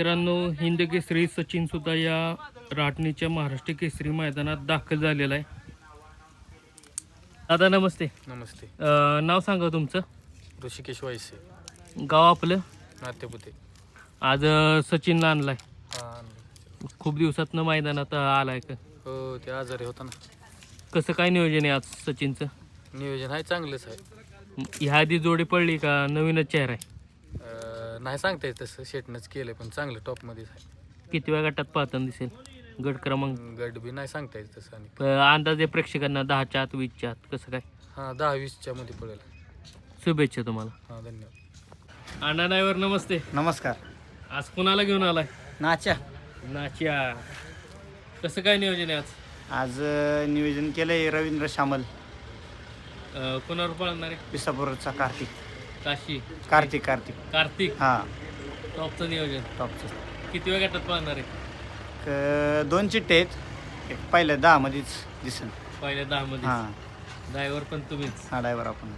मित्रांनो, हिंद केसरी सचिन सुद्धा या राटणीच्या महाराष्ट्र केसरी मैदानात दाखल झालेला आहे. दादा नमस्ते. नमस्ते. नाव सांगा तुमचं. ऋषिकेश वायसे, गाव आपलं. नाट्यपुते. आज सचिनला आणलाय. हा, खूप दिवसातनं मैदानात आलाय का? हो, ते आजारी होता ना. कसं काय नियोजन आहे आज सचिनचं? नियोजन आहे, चांगलंच आहे. ह्या आधी जोडी पडली का नवीनच चेहरा आहे? नाही सांगता येत तसं, शेटनंच केलं पण चांगलं टॉपमध्येच आहे. किती वेळ गटात पाहताना दिसेल? गट क्रमांक गट बी नाही सांगता येत तसं. आणि अंदाजे प्रेक्षकांना 10च्या आत 20च्या आत कसं काय? हां, 10-20च्या मध्ये पडेल. शुभेच्छा तुम्हाला. हां, धन्यवाद. अण्णा ड्रायव्हर नमस्ते. नमस्कार. आज कुणाला घेऊन आलाय? नाच्या नाच्या. कसं काय नियोजन आहे आज? आज नियोजन केलंय रवींद्र शामल, कोणावर पळणार आहे? पिसापूरचा कार्तिक. कार्तिक. कार्तिक हां, टॉपचं नियोजन. टॉपचं. किती वेळ गटात पळणार आहे? 2 चिट्टे आहेत. एक पहिल्या 10 मध्येच दिसेल. पहिल्या 10 मध्ये. हां, ड्रायव्हर पण तुम्हीच. हा ड्रायव्हर आपण.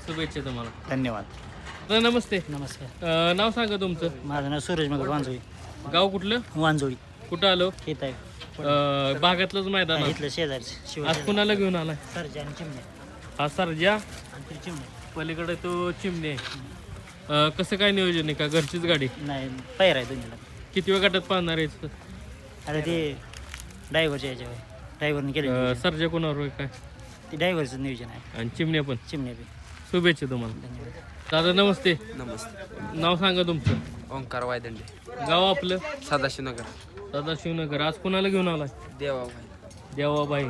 शुभेच्छा तुम्हाला. धन्यवाद. तर नमस्ते. नमस्कार. नाव सांगा तुमचं. माझं नाव सूरज मगर, वांजोळी. गाव कुठलं? वांजोळी. कुठं आलो? येत आहे भागातलंच मैदान आहे. इथलं शेजारचं आज कुणाला घेऊन आलाय? सरजा आणि चिमणे. हा सरजा, आणि ते चिमणे पलीकडे तो चिमणे. कसं काय नियोजन आहे का घरचीच गाडी? नाही, पैर आहे दोन्हीला. किती वेळ गटात पाहणार आहे? अरे ते ड्रायव्हरच्या याच्यावर, ड्रायव्हरने केलं. सरजा कोणावर होय काय? ते ड्रायव्हरचं नियोजन आहे. आणि चिमणे पण. चिमणे बी. शुभेच्छा तुम्हाला. धन्यवाद. दादा नमस्ते. नमस्ते. नाव सांगा तुमचं. ओंकार वायदंडे, गाव आपलं. सदाशिवनगर. सदाशिवनगर. आज कोणाला घेऊन आलाय? देवाबाई.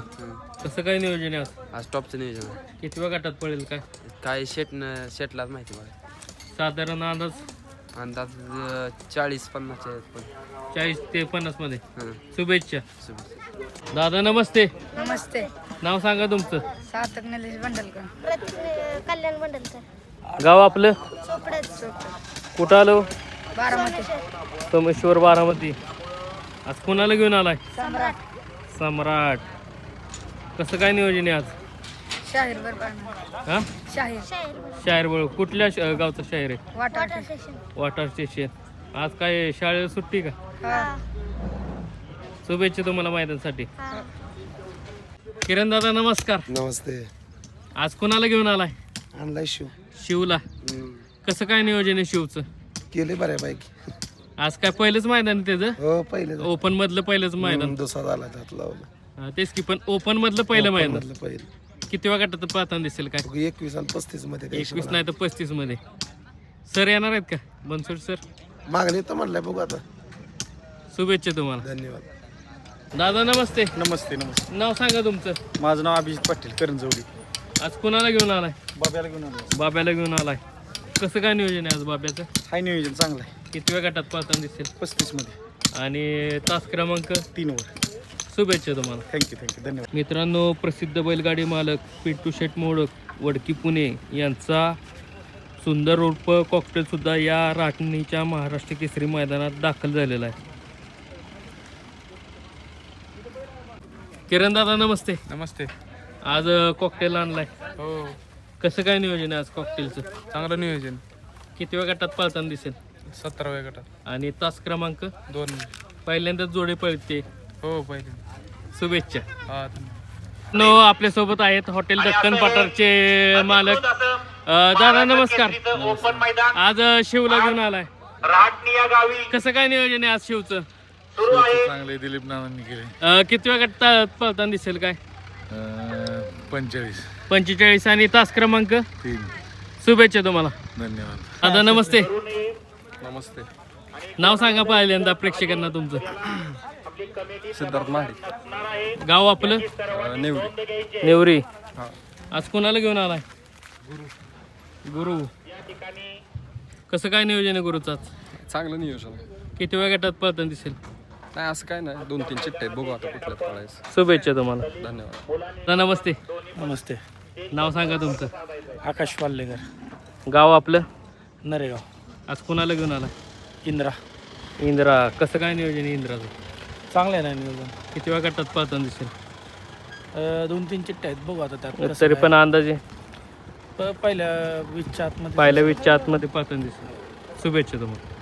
कसं काय नियोजन आहे आज? आज टॉपचं नियोजन आहे. किती वेळ गटात पडेल काय? काय शेटलाच माहिती बघा. साधारण अंदाज अंदाज 40-50 आहेत पण. 40 ते 50 मध्ये. हां, शुभेच्छा. शुभेच्छा. दादा नमस्ते. नमस्ते. नाव सांगा तुमचं. सार्थक निलेश बंडलकर. कल्याण बंडलकर. गाव आपलं. चोपडत. कुठं आलो? बारामती. सोमेश्वर बारामती. आज कोणाला घेऊन आलाय? सम्राट. सम्राट. कसं काय नियोजन आहे आज? शाहीर बरोबर. हा, शाहीर. शाहीर बळ. कुठल्या गावचा शाहीर आहे? वाटार. वाटार स्टेशन. आज काय शाळेला सुट्टी का? हा. शुभेच्छा तुम्हाला मैदानासाठी. किरण दादा नमस्कार. नमस्ते. आज कोणाला घेऊन आलाय? आणलाय शिव. शिवला. कसं काय नियोजन आहे शिवचं? केले बऱ्यापैकी. आज काय पहिलंच मैदान आहे त्याचं? हो, पहिले ओपन मधलं पहिलंच मैदान. दुसरा झाला त्यात लावलं. तेच की, पण ओपन मधलं पहिलं मैदान. मधलं पहिलं. किती वेळ गटात पाहताना दिसेल काय? 21 आणि 35 मध्ये त्या 21 नाही तर 35 मध्ये. सर येणार आहेत का? बनसोड सर. मागणी तर म्हणलंय, बघू आता. शुभेच्छा तुम्हाला. धन्यवाद. दादा नमस्ते. नमस्ते. नाव सांगा तुमचं. माझं नाव अभिजित पाटील, करंजवडी. आज कुणाला घेऊन आलाय? बाब्याला घेऊन आलो. बाब्याला घेऊन आलाय. कसं काय नियोजन आहे आज बाब्याचं? हाय, नियोजन चांगलं आहे. किती वेळ गटात पाहताना दिसेल? 35 मध्ये. आणि तास क्रमांक 3 वर. शुभेच्छा तुम्हाला. थँक्यू. धन्यवाद. मित्रांनो, प्रसिद्ध बैलगाडी मालक पिंटू शेट मोडक, वडकी पुणे यांचा सुंदर उर्फ कॉकटेल सुद्धा या राटणीच्या महाराष्ट्र केसरी मैदानात दाखल झालेला आहे. किरण दादा नमस्ते. नमस्ते. आज कॉकटेल आणलाय. हो, कसं काय नियोजन आहे आज कॉकटेलचं? चांगलं नियोजन. किती वेळ गटात पाळताना दिसेल? 17व्या गटात. आणि तास क्रमांक 2. पहिल्यांदाच जोडे पळते. हो, पहिले. शुभेच्छा. हा, नो आपल्यासोबत आहेत हॉटेल दक्कन पठारचे मालक. दादा नमस्कार. आज शिवला घेऊन आलाय. कसं काय नियोजन आहे आज शिवचं? चांगले दिलीप नानांनी केले. किती वेळ गटात पळताना दिसेल काय? 45 आणि तास क्रमांक 3. शुभेच्छा तुम्हाला. धन्यवाद. दादा नमस्ते. नमस्ते. नाव सांगा पहिल्यांदा प्रेक्षकांना तुमचं. सिद्धार्थ महाडी, गाव आपलं. नेवरी. आज कोणाला घेऊन आलाय? गुरु. कसं काय नियोजन आहे गुरुचं आज? चांगलं नियोजन. किती वेळ गटात पळताना दिसेल? नाही, असं काय नाही. 2-3 चिट्टे आहेत, बघू आता कुठल्यात पळायचं. शुभेच्छा तुम्हाला. धन्यवाद. दादा नमस्ते. नमस्ते. नाव सांगा तुमचं. आकाश पाल्लेकर, गाव आपलं. नरेगाव. आज कोणाला घेऊन आलाय? इंद्रा. इंद्रा. कसं काय नियोजन आहे इंद्राचं? चांगलं आहे ना नियोजन. किती वेळ गटात पळताना दिसेल? 2-3 चिट्टे आहेत, बघू आता त्यात. तरी पण अंदाजे पहिल्या 20च्या आतमध्ये. पहिल्या 20च्या आतमध्ये पळताना दिसेल. शुभेच्छा तुम्हाला.